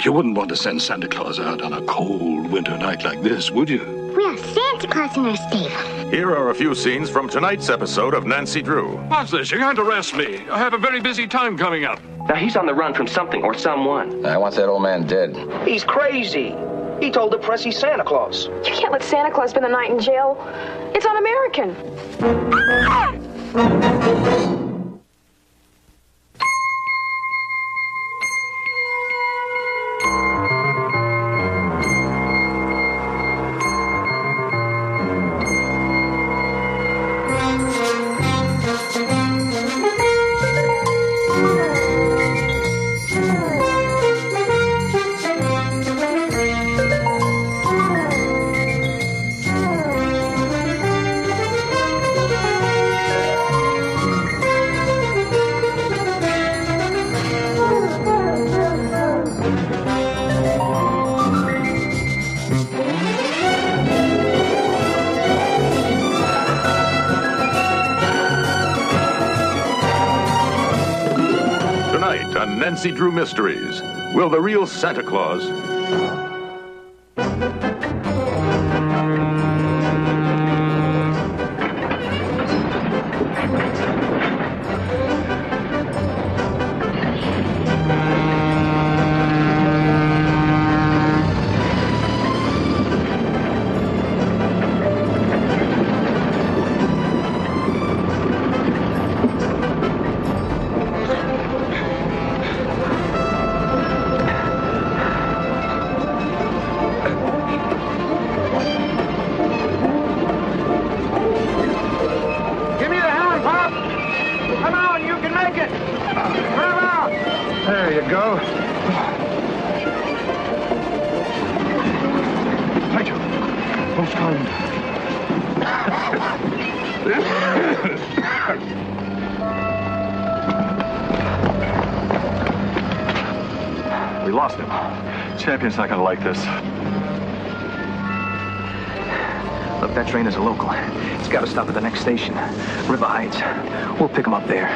You wouldn't want to send Santa Claus out on a cold winter night like this, would you? We have Santa Claus in our stable. Here are a few scenes from tonight's episode of Nancy Drew. What's this? You can't arrest me. I have a very busy time coming up. Now, he's on the run from something or someone. I want that old man dead. He's crazy. He told the press he's Santa Claus. You can't let Santa Claus spend the night in jail. It's un-American. Nancy Drew Mysteries. Will the real Santa Claus... There you go. Thank you. Most kind. We lost him. Champion's not gonna like this. Look, that train is a local. It's got to stop at the next station, River Heights. We'll pick him up there.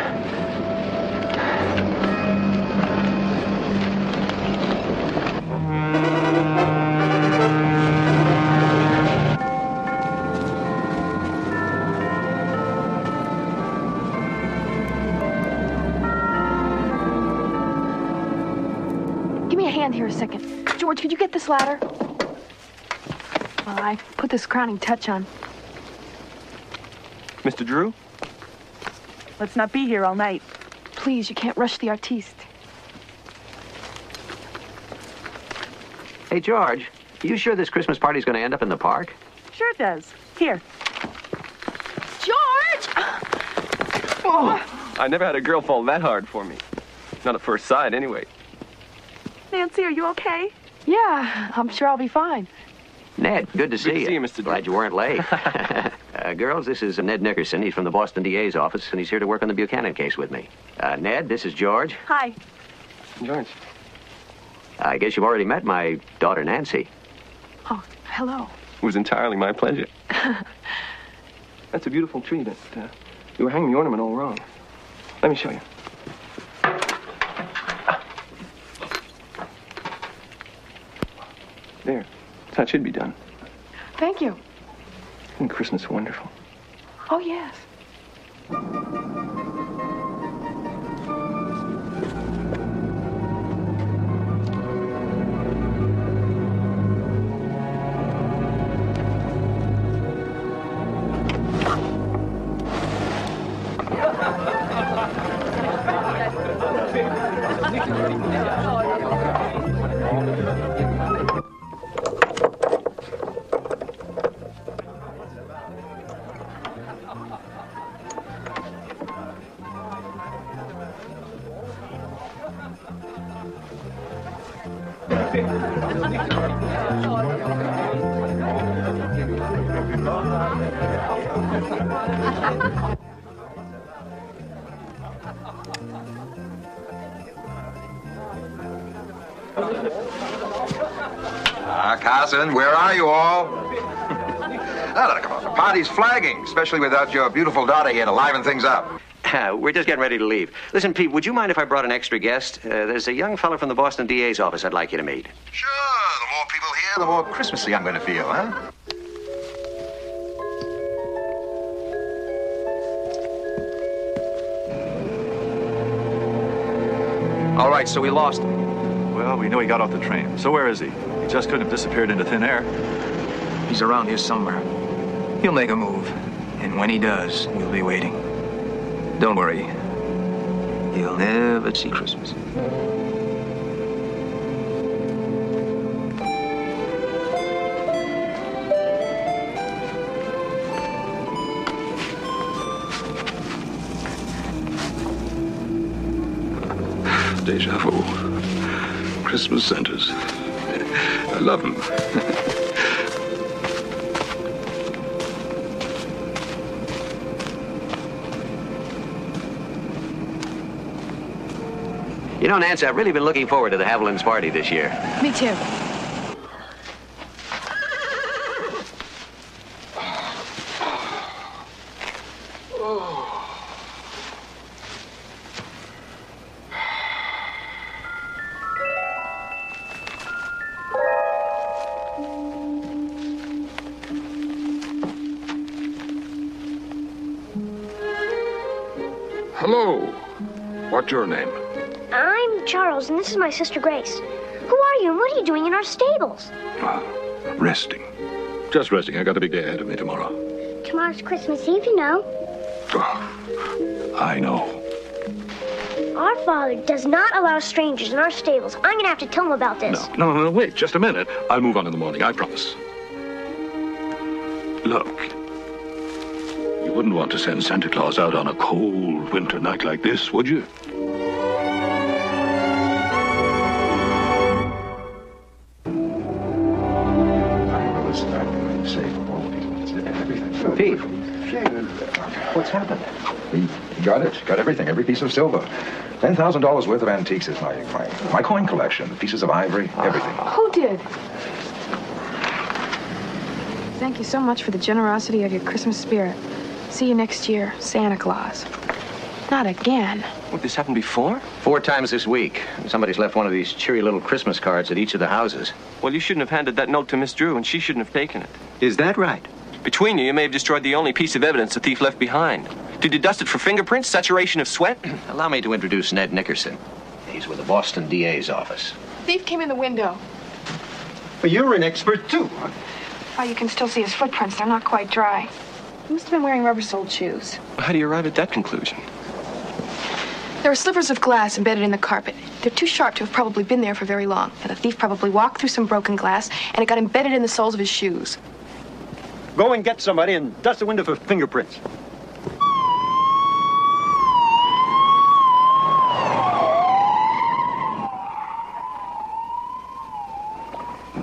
Give me a hand here a second. George, could you get this ladder? Well, I put this crowning touch on. Mr. Drew? Let's not be here all night. Please, you can't rush the artiste. Hey, George, you sure this Christmas party's going to end up in the park? Sure it does. Here. George! Oh, I never had a girl fall that hard for me. Not at first sight, anyway. Nancy, are you okay? Yeah, I'm sure I'll be fine. Ned, good to see you. Mr. Drew. Glad you weren't late. Girls, this is Ned Nickerson. He's from the Boston DA's office, and he's here to work on the Buchanan case with me. Ned, this is George. Hi. George. I guess you've already met my daughter, Nancy. Oh, hello. It was entirely my pleasure. That's a beautiful tree, but you were hanging the ornament all wrong. Let me show you. There. That's how it should be done. Thank you. Isn't Christmas wonderful? Oh, yes. Carson, where are you all? Come on, the party's flagging, especially without your beautiful daughter here to liven things up. We're just getting ready to leave. Listen, Pete, would you mind if I brought an extra guest? There's a young fella from the Boston DA's office I'd like you to meet. Sure, the more people here, the more Christmassy I'm going to feel, huh? All right, so we lost him. Well, we know he got off the train. So where is he? He just couldn't have disappeared into thin air. He's around here somewhere. He'll make a move. And when he does, we'll be waiting. Don't worry. He'll never see Christmas. Deja vu. Christmas Santas. I love them. You know, Nancy, I've really been looking forward to the Haviland's party this year. Me too. Hello. What's your name? I'm Charles, and this is my sister Grace. Who are you, and what are you doing in our stables? Resting. Just resting. I got a big day ahead of me tomorrow. Tomorrow's Christmas Eve, you know. Oh, I know. Our father does not allow strangers in our stables. I'm going to have to tell him about this. No, wait, just a minute. I'll move on in the morning, I promise. Look, you wouldn't want to send Santa Claus out on a cold winter night like this, would you? Pete, What's happened? He got it. Got everything. Every piece of silver. $10,000 worth of antiques is my coin collection. Pieces of ivory, everything. Who did? Thank you so much for the generosity of your Christmas spirit. See you next year, Santa Claus. Not again. What, this happened before? 4 times this week. Somebody's left one of these cheery little Christmas cards at each of the houses. Well, you shouldn't have handed that note to Miss Drew, and she shouldn't have taken it. Is that right? Between you, you may have destroyed the only piece of evidence the thief left behind. Did you dust it for fingerprints, saturation of sweat? Allow me to introduce Ned Nickerson. He's with the Boston DA's office. Thief came in the window. Well, you're an expert, too. Oh, you can still see his footprints. They're not quite dry. He must have been wearing rubber-soled shoes. How do you arrive at that conclusion? There are slivers of glass embedded in the carpet. They're too sharp to have probably been there for very long. And the thief probably walked through some broken glass, and it got embedded in the soles of his shoes. Go and get somebody and dust the window for fingerprints.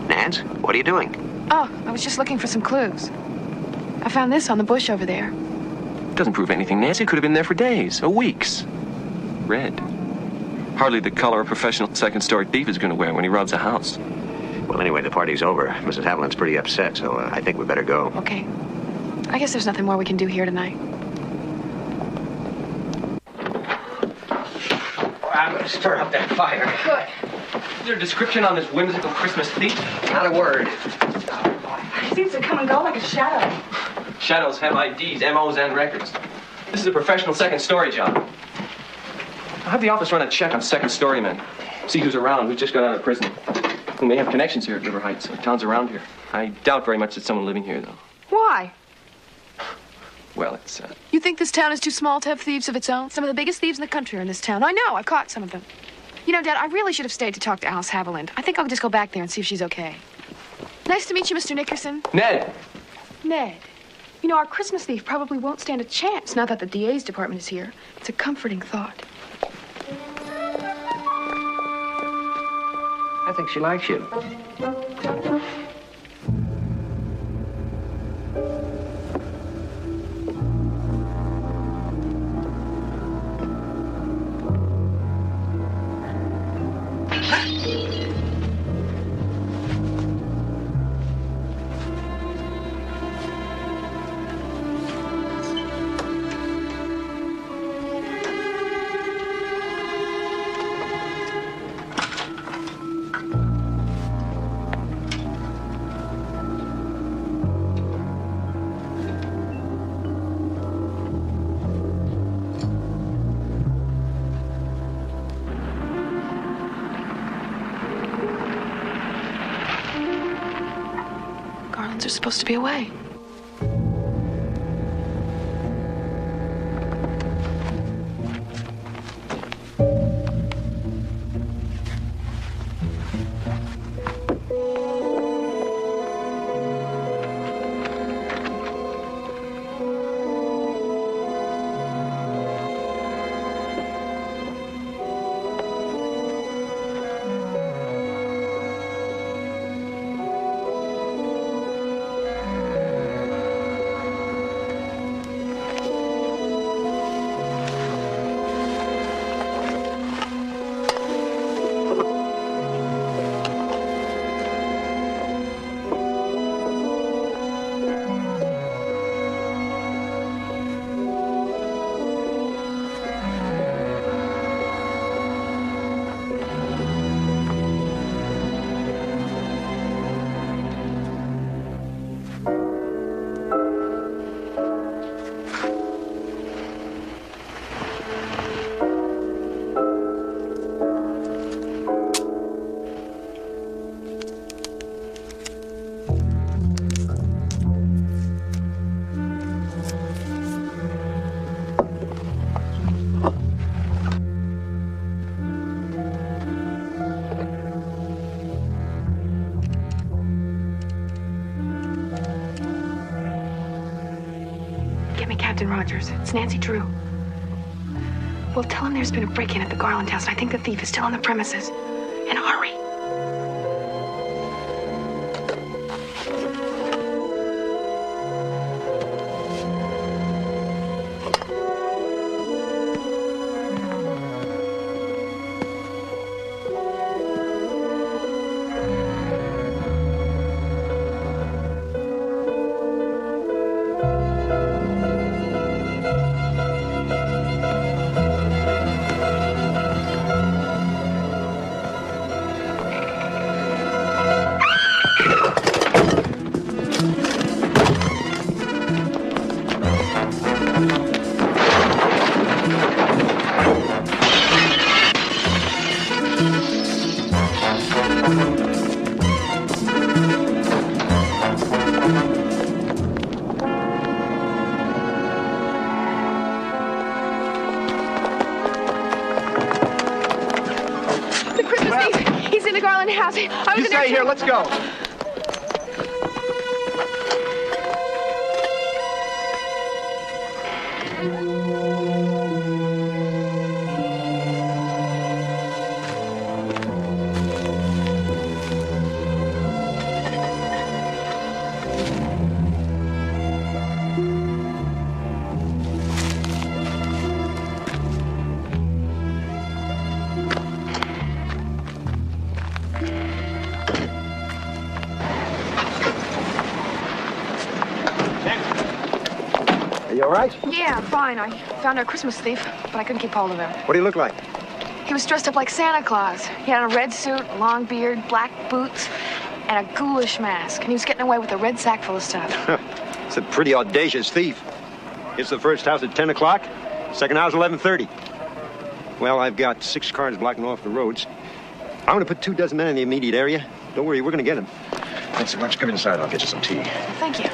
Nance, what are you doing? Oh, I was just looking for some clues. I found this on the bush over there. Doesn't prove anything, Nancy. It could have been there for days or weeks. Red. Hardly the color a professional second-story thief is going to wear when he robs a house. Well, anyway, the party's over. Mrs. Haviland's pretty upset, so I think we better go. Okay. I guess there's nothing more we can do here tonight. I'm going to stir up that fire. Good. Is there a description on this whimsical Christmas thief? Not a word. He seems to come and go like a shadow. Shadows have IDs, MOs, and records. This is a professional second-story job. I'll have the office run a check on second-story men. See who's around, who's just got out of prison. Who may have connections here at River Heights, or towns around here. I doubt very much that someone living here, though. Why? Well, it's, You think this town is too small to have thieves of its own? Some of the biggest thieves in the country are in this town. I know, I've caught some of them. You know, Dad, I really should have stayed to talk to Alice Haviland. I think I'll just go back there and see if she's okay. Nice to meet you, Mr. Nickerson. Ned! Ned. You know, our Christmas thief probably won't stand a chance now that the DA's department is here. It's a comforting thought. I think she likes you. hounds are supposed to be away. Rogers. It's Nancy Drew. Well, tell him there's been a break-in at the Garland house, and I think the thief is still on the premises. And hurry. You stay here, let's go. You all right? Yeah, fine. I found our Christmas thief, but I couldn't keep hold of him. What do you look like? He was dressed up like Santa Claus. He had a red suit, a long beard, black boots, and a ghoulish mask. And he was getting away with a red sack full of stuff. It's a pretty audacious thief. Gets the first house at 10 o'clock, second house 11:30. Well, I've got 6 cars blocking off the roads. I'm going to put 24 men in the immediate area. Don't worry, we're going to get him. Thanks so much. Come inside. I'll get you some tea. Thank you.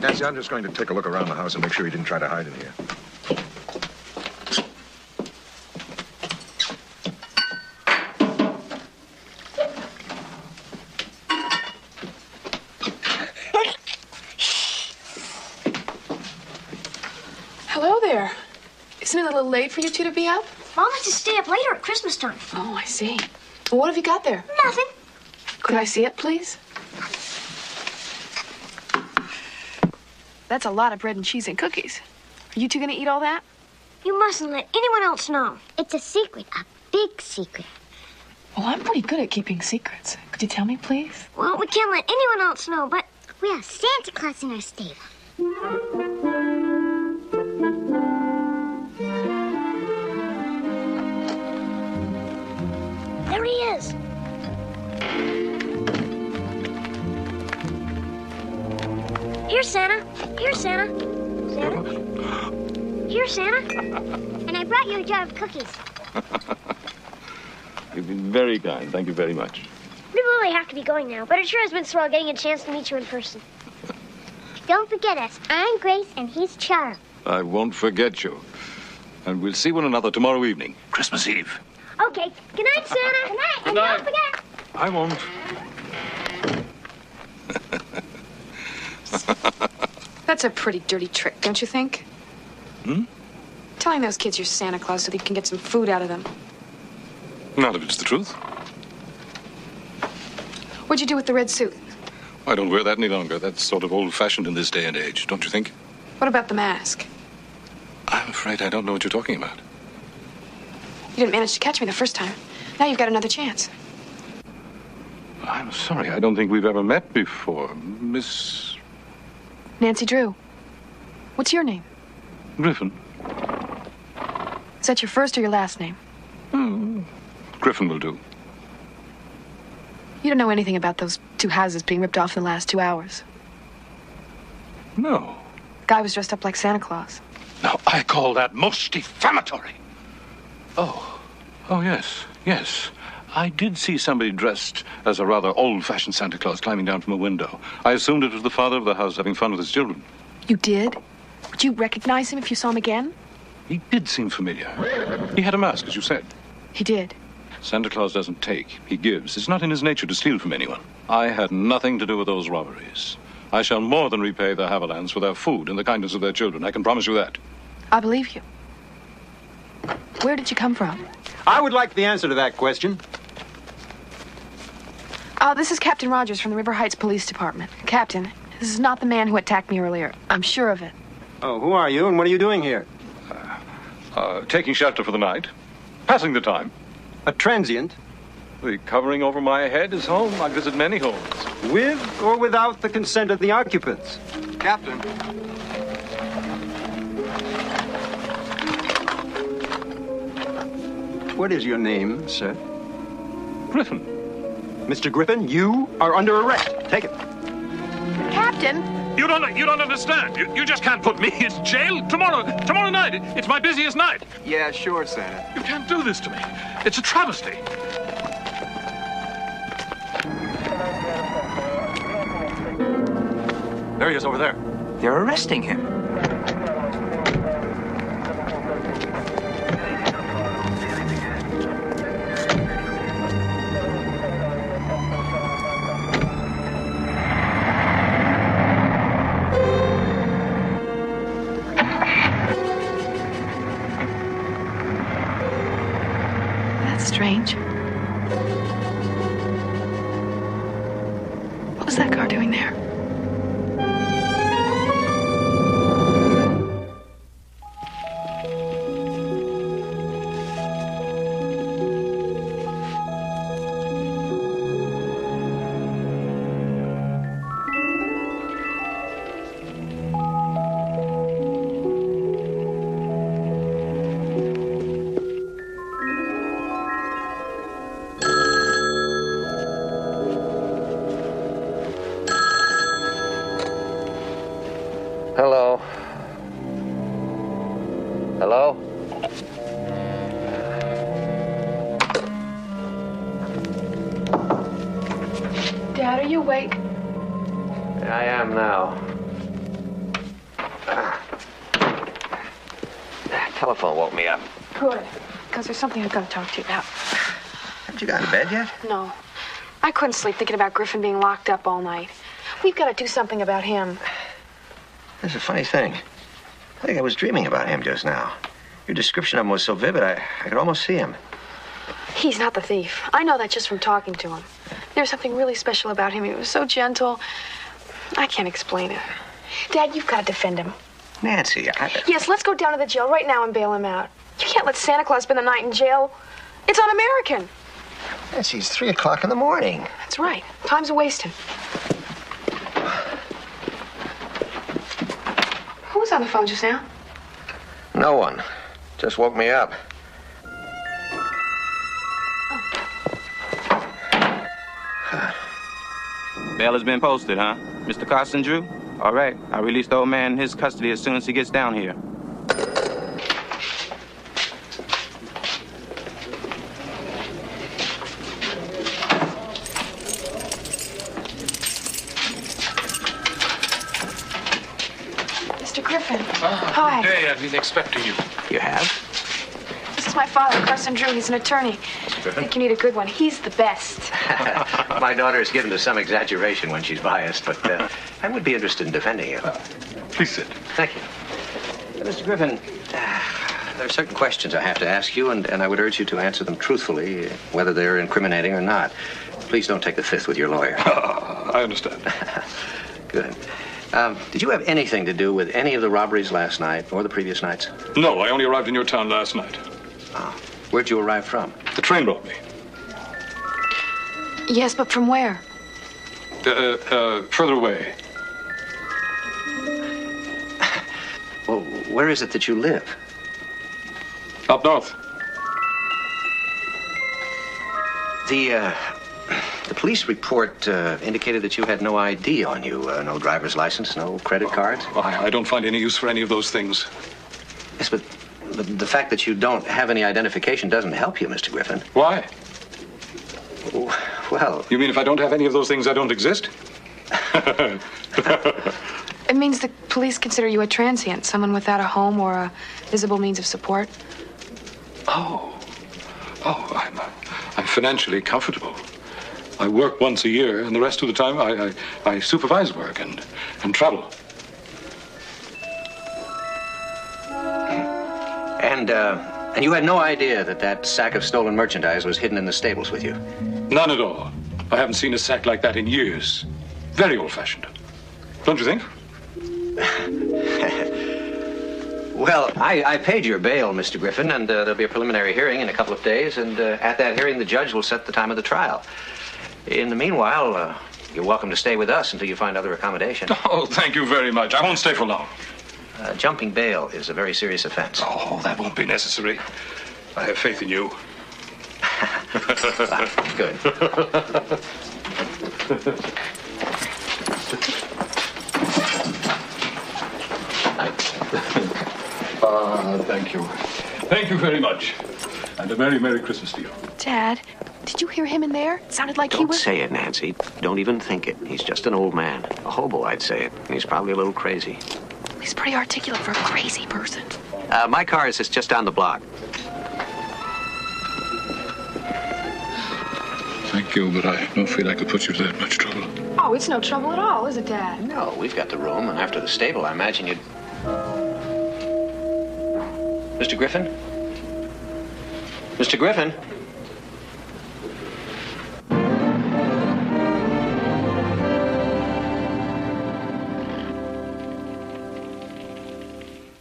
Nancy, I'm just going to take a look around the house and make sure he didn't try to hide in here. Hello there. Isn't it a little late for you two to be up? Mom has to stay up later at Christmas time. Oh, I see. Well, what have you got there? Nothing. Could I see it, please? That's a lot of bread and cheese and cookies. Are you two gonna eat all that? You mustn't let anyone else know. It's a secret, a big secret. Well, I'm pretty good at keeping secrets. Could you tell me, please? Well, we can't let anyone else know, but we have Santa Claus in our stable. There he is. Here, Santa. Here, Santa. Santa. Here, Santa. And I brought you a jar of cookies. You've been very kind. Thank you very much. Blue. really have to be going now, but it sure has been swell getting a chance to meet you in person. Don't forget us. I'm Grace, and he's Charles. I won't forget you. And we'll see one another tomorrow evening, Christmas Eve. Okay. Good night, Santa. Good night. Good night. And don't forget. I won't. That's a pretty dirty trick, don't you think? Hmm? Telling those kids you're Santa Claus so that you can get some food out of them. Not if it's the truth. What'd you do with the red suit? I don't wear that any longer. That's sort of old-fashioned in this day and age, don't you think? What about the mask? I'm afraid I don't know what you're talking about. You didn't manage to catch me the first time. Now you've got another chance. I'm sorry. I don't think we've ever met before. Miss Nancy Drew. What's your name? Griffin. Is that your first or your last name? Griffin will do. You don't know anything about those two houses being ripped off in the last 2 hours. No. Guy was dressed up like Santa Claus. Now, I call that most defamatory. Oh, yes. I did see somebody dressed as a rather old-fashioned Santa Claus climbing down from a window. I assumed it was the father of the house having fun with his children. You did? Would you recognize him if you saw him again? He did seem familiar. He had a mask, as you said. He did. Santa Claus doesn't take, he gives. It's not in his nature to steal from anyone. I had nothing to do with those robberies. I shall more than repay the Havilands for their food and the kindness of their children. I can promise you that. I believe you. Where did you come from? I would like the answer to that question. Oh, this is Captain Rogers from the River Heights Police Department. Captain, this is not the man who attacked me earlier. I'm sure of it. Oh, who are you and what are you doing here? Taking shelter for the night. Passing the time. A transient? The covering over my head is home. I visit many homes. With or without the consent of the occupants? Captain. What is your name, sir? Griffin. Mr. Griffin, you are under arrest. Take it. Captain! You don't understand. You just can't put me in jail tomorrow night. It's my busiest night. Yeah, sure, Santa. You can't do this to me. It's a travesty. There he is over there. They're arresting him. Strange. What was that car doing there? Hello? Hello? Dad, are you awake? I am now. Telephone woke me up. Good. Because there's something I've got to talk to you about. Haven't you got to bed yet? No. I couldn't sleep thinking about Griffin being locked up all night. We've got to do something about him. That's a funny thing. I think I was dreaming about him just now. Your description of him was so vivid, I could almost see him. He's not the thief. I know that just from talking to him. There's something really special about him. He was so gentle. I can't explain it. Dad, you've got to defend him. Nancy, Yes, let's go down to the jail right now and bail him out. You can't let Santa Claus spend the night in jail. It's un-American. Nancy, it's 3 o'clock in the morning. That's right. Time's a-wasting. Who was on the phone just now? No one. Just woke me up. Bail has been posted, huh? Mr. Carson Drew? All right. I'll release the old man in his custody as soon as he gets down here. Hi. Good day. I've been expecting you. You have? This is my father, Carson Drew. He's an attorney. I think you need a good one. He's the best. My daughter is given to some exaggeration when she's biased, but I would be interested in defending you. Please sit. Thank you. Mr. Griffin, there are certain questions I have to ask you, and I would urge you to answer them truthfully, whether they're incriminating or not. Please don't take the fifth with your lawyer. I understand. Good. Did you have anything to do with any of the robberies last night or the previous nights? No, I only arrived in your town last night. Where'd you arrive from? The train brought me. Yes, but from where? Further away. Well, where is it that you live? Up north. The police report indicated that you had no ID on you, no driver's license, no credit cards. I don't find any use for any of those things. Yes, but the fact that you don't have any identification doesn't help you, Mr. Griffin. Why? Well... You mean if I don't have any of those things, I don't exist? It means the police consider you a transient, someone without a home or a visible means of support. I'm financially comfortable. I work once a year, and the rest of the time I supervise work and travel. And you had no idea that sack of stolen merchandise was hidden in the stables with you? None at all. I haven't seen a sack like that in years. Very old-fashioned. Don't you think? Well, I paid your bail, Mr. Griffin, and there'll be a preliminary hearing in a couple of days, and at that hearing, the judge will set the time of the trial. In the meanwhile, you're welcome to stay with us until you find other accommodation. Oh, thank you very much. I won't stay for long. Jumping bail is a very serious offense. Oh, that won't be necessary. I have faith in you. Good. Thank you. Thank you very much. And a very Merry Christmas to you. Dad, did you hear him in there? It sounded like he Don't was... say it, Nancy. Don't even think it. He's just an old man. A hobo, I'd say it. He's probably a little crazy. He's pretty articulate for a crazy person. My car is just down the block. Thank you, but I don't feel I could put you to that much trouble. Oh, it's no trouble at all, is it, Dad? No, we've got the room, and after the stable, I imagine you'd... Mr. Griffin? Mr. Griffin?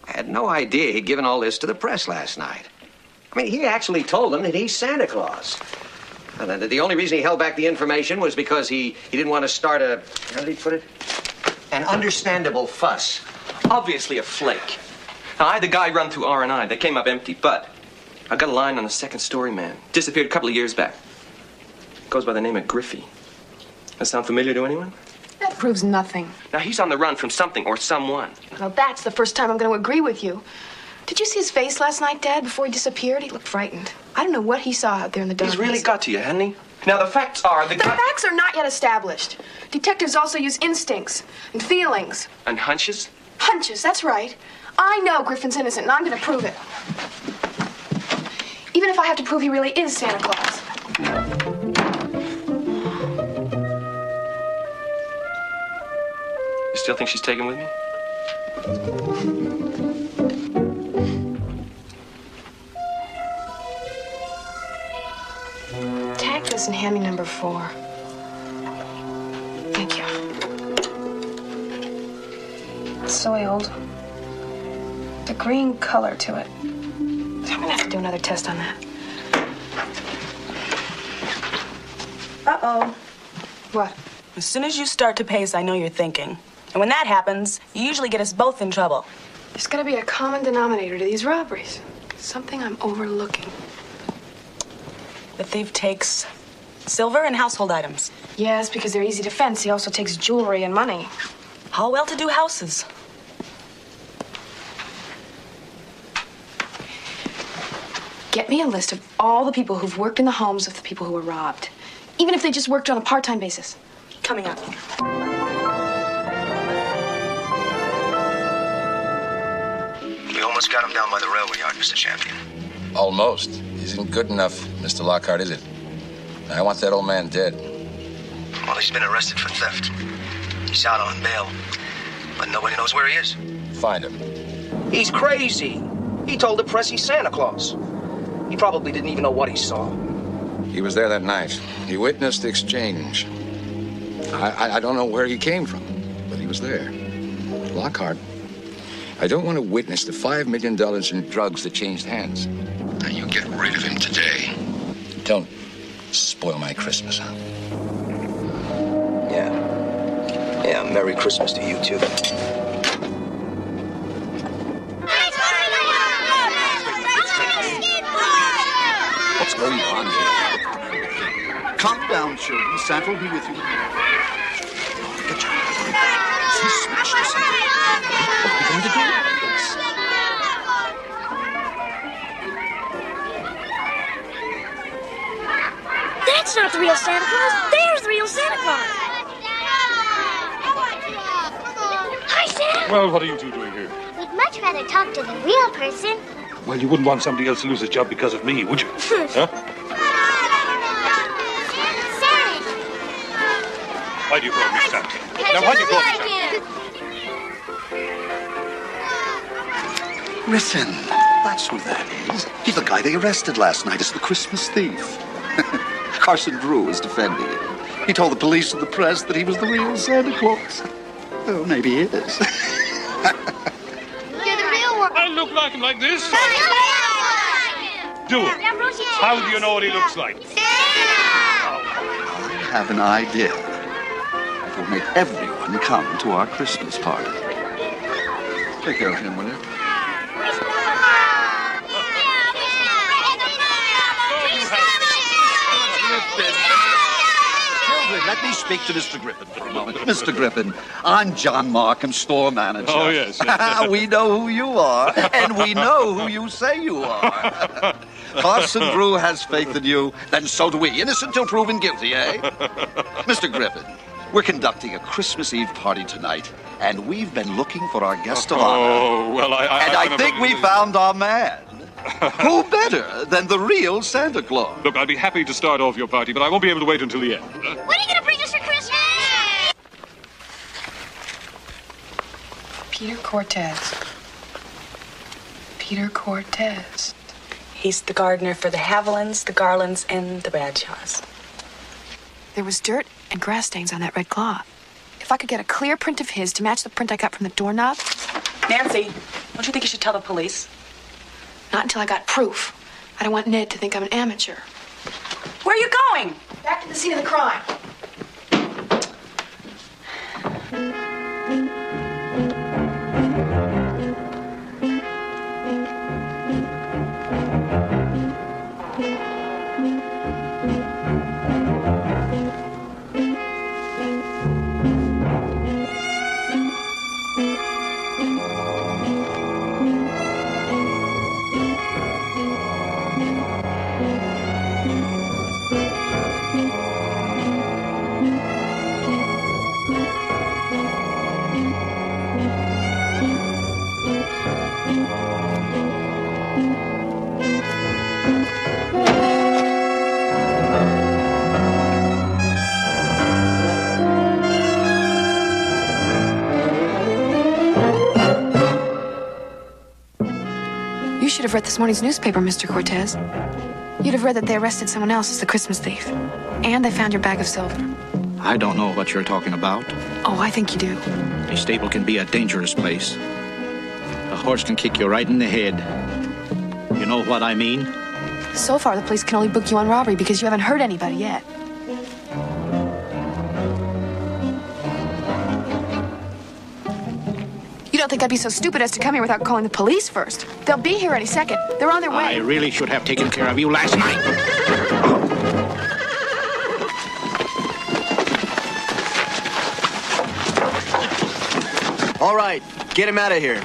I had no idea he'd given all this to the press last night. I mean, he actually told them that he's Santa Claus. And that the only reason he held back the information was because he didn't want to start a, how did he put it? An understandable fuss. Obviously a flake. Now, I had the guy run through R&I. They came up empty, but I got a line on the second story man. Disappeared a couple of years back. Goes by the name of Griffey. That sound familiar to anyone? That proves nothing. Now, he's on the run from something or someone. Well, that's the first time I'm going to agree with you. Did you see his face last night, Dad, before he disappeared? He looked frightened. I don't know what he saw out there in the darkness. He's really got to you, hasn't he? Now, the facts are The facts are not yet established. Detectives also use instincts and feelings. And hunches? Hunches, that's right. I know Griffin's innocent, and I'm going to prove it. Even if I have to prove he really is Santa Claus. You still think she's taken with me? Tag this and hand me number 4. Thank you. It's soiled. The green color to it. I'm gonna have to do another test on that. Uh-oh. What? As soon as you start to pace, I know you're thinking. And when that happens, you usually get us both in trouble. There's gotta be a common denominator to these robberies. Something I'm overlooking. The thief takes silver and household items. Yes, because they're easy to fence. He also takes jewelry and money. All well-to-do houses. Get me a list of all the people who've worked in the homes of the people who were robbed. Even if they just worked on a part-time basis. Coming up. Almost got him down by the railway yard, Mr. Champion. Almost. Isn't good enough, Mr. Lockhart, is it? I want that old man dead. Well, he's been arrested for theft. He's out on bail, but nobody knows where he is. Find him. He's crazy. He told the press he's Santa Claus. He probably didn't even know what he saw. He was there that night. He witnessed the exchange. I don't know where he came from, but he was there. Lockhart, I don't want to witness the $5 million in drugs that changed hands. Now, you get rid of him today. Don't spoil my Christmas, huh? Yeah, Merry Christmas to you, too. What's going on here? Calm down, children. Santa will be with you. Get your hands. He smashed us. What are we going to do about this? That's not the real Santa Claus. There's the real Santa Claus. Hi, Santa. Well, what are you two doing here? We'd much rather talk to the real person. Well, you wouldn't want somebody else to lose his job because of me, would you? Huh? Why do you call me Santa? Now, why do you call me Santa? Listen, that's who that is. He's the guy they arrested last night as the Christmas thief. Carson Drew is defending him. He told the police and the press that he was the real Santa Claus. Oh, maybe he is. You're the real one. I look like him like this. Do it. How do you know what he looks like? I have an idea. It will make everyone come to our Christmas party. Take care of him, will you? Children, let me speak to Mr. Griffin for a moment. Mr. Griffin, I'm John Markham, store manager. Oh, yes. We know who you are, and we know who you say you are. Carson Drew has faith in you, then so do we. Innocent till proven guilty, eh? Mr. Griffin, we're conducting a Christmas Eve party tonight, and we've been looking for our guest of honor. Oh, well, I think we found our man. Who better than the real Santa Claus? Look, I'd be happy to start off your party, but I won't be able to wait until the end. What are you going to bring us for Christmas? Peter Cortez. Peter Cortez. He's the gardener for the Havilands, the Garlands, and the Bradshaws. There was dirt and grass stains on that red cloth. If I could get a clear print of his to match the print I got from the doorknob. Nancy, don't you think you should tell the police? Not until I got proof. I don't want Ned to think I'm an amateur. Where are you going? Back to the scene of the crime. You should have read this morning's newspaper, Mr. Cortez. You'd have read that they arrested someone else as the Christmas thief. And they found your bag of silver. I don't know what you're talking about. Oh, I think you do. A stable can be a dangerous place. A horse can kick you right in the head. You know what I mean? So far, the police can only book you on robbery because you haven't hurt anybody yet. You don't think I'd be so stupid as to come here without calling the police first? They'll be here any second. They're on their way. I really should have taken care of you last night. All right, get him out of here.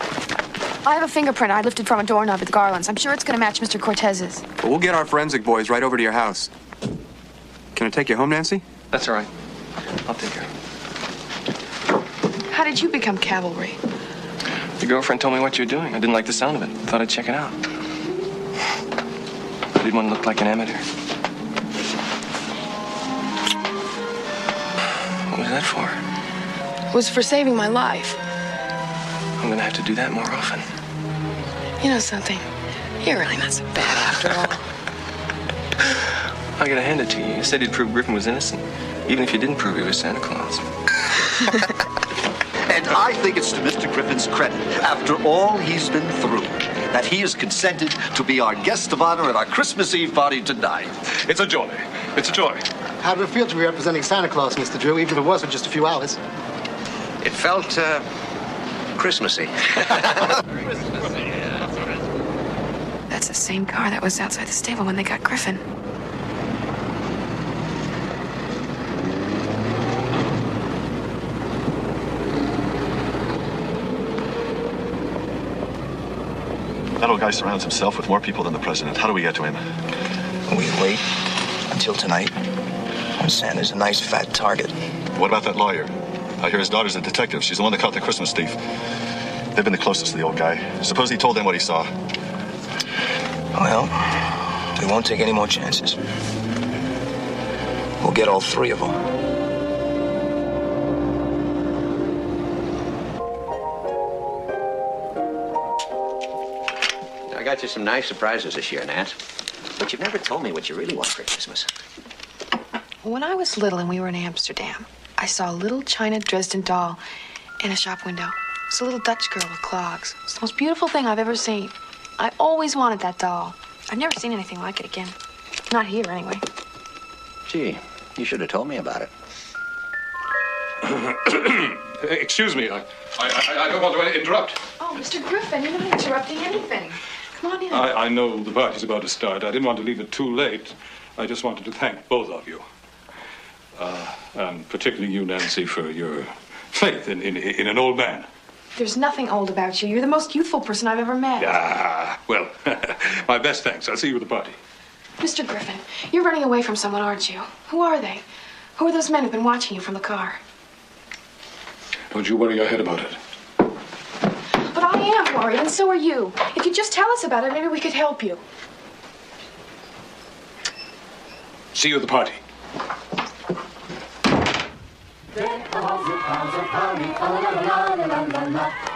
I have a fingerprint I lifted from a doorknob at the Garlands. I'm sure it's going to match Mr. Cortez's. Well, we'll get our forensic boys right over to your house. Can I take you home, Nancy? That's all right. I'll take her. How did you become cavalry? Your girlfriend told me what you were doing. I didn't like the sound of it. Thought I'd check it out. I didn't want to look like an amateur. What was that for? It was for saving my life. I'm gonna have to do that more often. You know something? You're really not so bad after all. I gotta hand it to you. You said you'd prove Griffin was innocent, even if you didn't prove he was Santa Claus. And I think it's to Mr. Griffin's credit, after all he's been through, that he has consented to be our guest of honor at our Christmas Eve party tonight. It's a joy. It's a joy. How did it feel to be representing Santa Claus, Mr. Drew, even if it was for just a few hours? It felt, Christmassy. That's the same car that was outside the stable when they got Griffin. That old guy surrounds himself with more people than the president. How do we get to him? We wait until tonight, when Santa's a nice fat target. What about that lawyer? I hear his daughter's a detective. She's the one that caught the Christmas thief. They've been the closest to the old guy. Suppose he told them what he saw. Well, we won't take any more chances. We'll get all three of them. I got you some nice surprises this year, Nat. But you've never told me what you really want for Christmas. When I was little and we were in Amsterdam, I saw a little China Dresden doll in a shop window. It was a little Dutch girl with clogs. It's the most beautiful thing I've ever seen. I always wanted that doll. I've never seen anything like it again. Not here, anyway. Gee, you should have told me about it. Excuse me, I don't want to interrupt. Oh, Mr. Griffin, you're not interrupting anything. Come on in. I know the party's about to start. I didn't want to leave it too late. I just wanted to thank both of you. And particularly you, Nancy, for your faith in an old man. There's nothing old about you. You're the most youthful person I've ever met. Ah, well, my best thanks. I'll see you at the party. Mr. Griffin, you're running away from someone, aren't you? Who are they? Who are those men who've been watching you from the car? Don't you worry your head about it. But I am worried, and so are you. If you'd just tell us about it, maybe we could help you. See you at the party.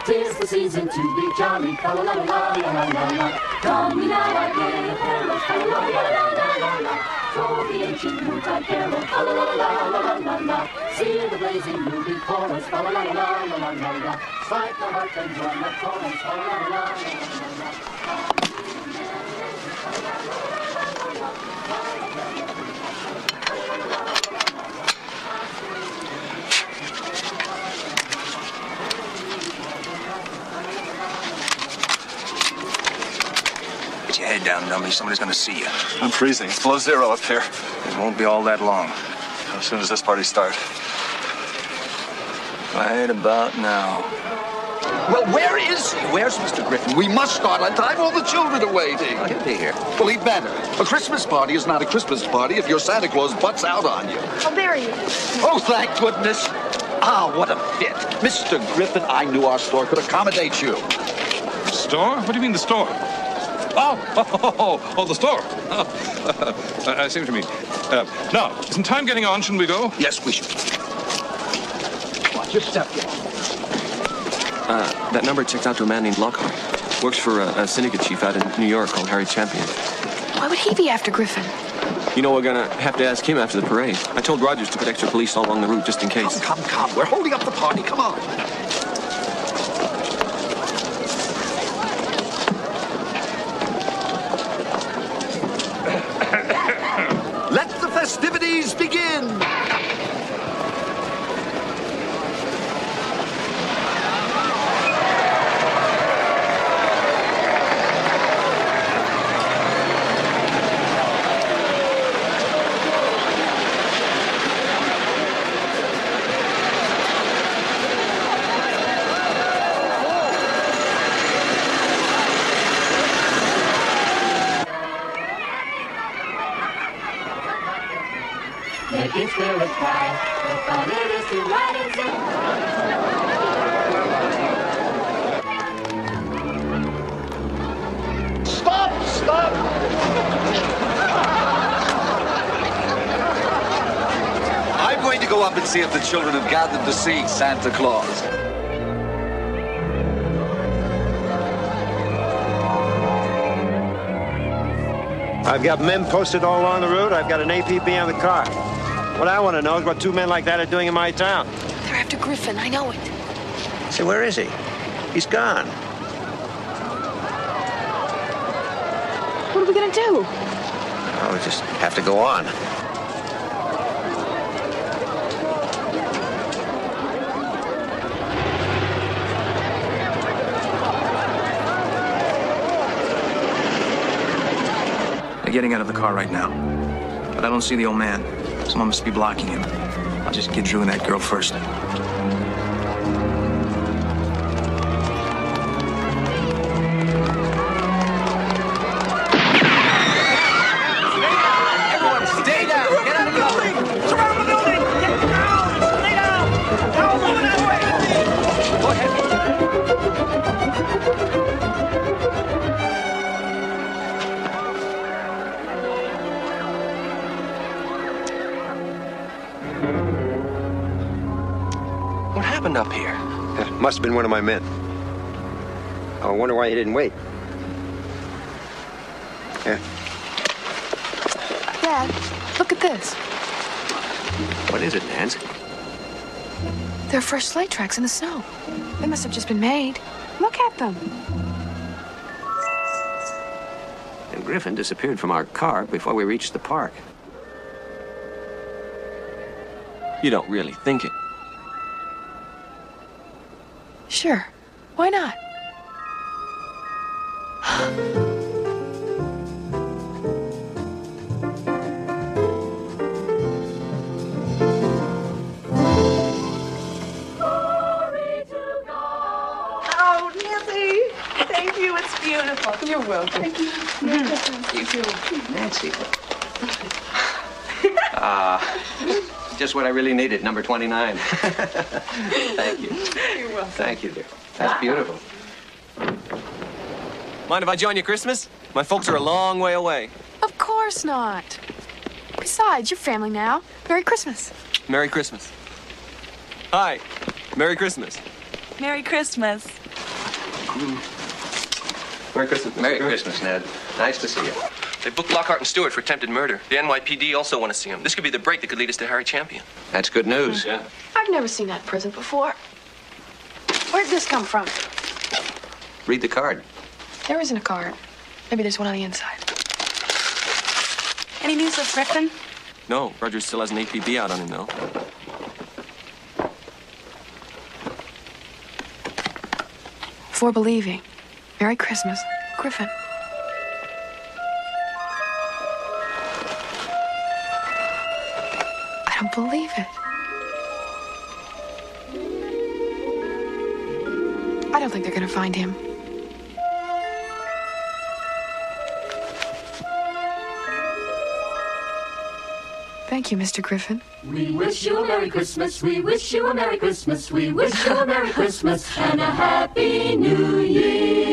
Tis the season to be jolly, la la la la la la la. Come we now our gay carols, la la la la la la. Throw the ancient noontide carol, la la la la la la la. See the blazing ruby chorus, la la la la la la la. Strike the heart and join the chorus, la la la la la la. Put your head down, dummy. Somebody's gonna see you. I'm freezing. It's below zero up here. It won't be all that long. As soon as this party starts. Right about now. Well, where is he? Where's Mr. Griffin? We must start on time. All the children are waiting. He'll be here. Well, he'd better. A Christmas party is not a Christmas party if your Santa Claus butts out on you. Oh, there he is. Oh, thank goodness. Ah, what a fit. Mr. Griffin, I knew our store could accommodate you. Store? What do you mean, the store? Oh, the store. I see what you mean. Now, isn't time getting on? Shouldn't we go? Yes, we should. Watch your step. That number checked out to a man named Lockhart. Works for a syndicate chief out in New York called Harry Champion. Why would he be after Griffin? You know, we're gonna have to ask him after the parade. I told Rogers to put extra police all along the route just in case. Come. We're holding up the party. Come on. Let the festivities begin. Make your spirit high, the fun it is to ride and sing. Stop! I'm going to go up and see if the children have gathered to see Santa Claus. I've got men posted all along the route. I've got an APB on the car. What I want to know is what two men like that are doing in my town. They're after Griffin. I know it. Say, where is he? He's gone. What are we gonna do? Oh, we just have to go on. They're getting out of the car right now. But I don't see the old man. Someone must be blocking him. I'll just get Drew and that girl first. Everyone, stay down. Get out of the building. Surround the building. Get down. Stay down. Now move that way. Go ahead. What happened up here? Must have been one of my men. I wonder why he didn't wait. Yeah. Dad, look at this. What is it, Nance? There are fresh sleigh tracks in the snow. They must have just been made. Look at them. And Griffin disappeared from our car before we reached the park. You don't really think it. Sure. Why not? Oh, Nancy. Thank you. It's beautiful. You're welcome. Thank you. You too. Nancy. Just what I really needed, number 29. Thank you. You're welcome. Thank you, dear. That's beautiful. Mind if I join you Christmas? My folks are a long way away. Of course not. Besides, you're family now. Merry Christmas. Merry Christmas. Hi. Merry Christmas. Merry Christmas. Merry Christmas. Merry Christmas, Ned. Nice to see you. They booked Lockhart and Stewart for attempted murder. The NYPD also want to see him. This could be the break that could lead us to Harry Champion. That's good news. Yeah. I've never seen that present before. Where'd this come from? Read the card. There isn't a card. Maybe there's one on the inside. Any news of Griffin? No, Roger still has an APB out on him, though. For believing. Merry Christmas, Griffin. I don't believe it. I don't think they're gonna find him. Thank you, Mr. Griffin. We wish you a Merry Christmas, we wish you a Merry Christmas, we wish you a Merry Christmas and a Happy New Year.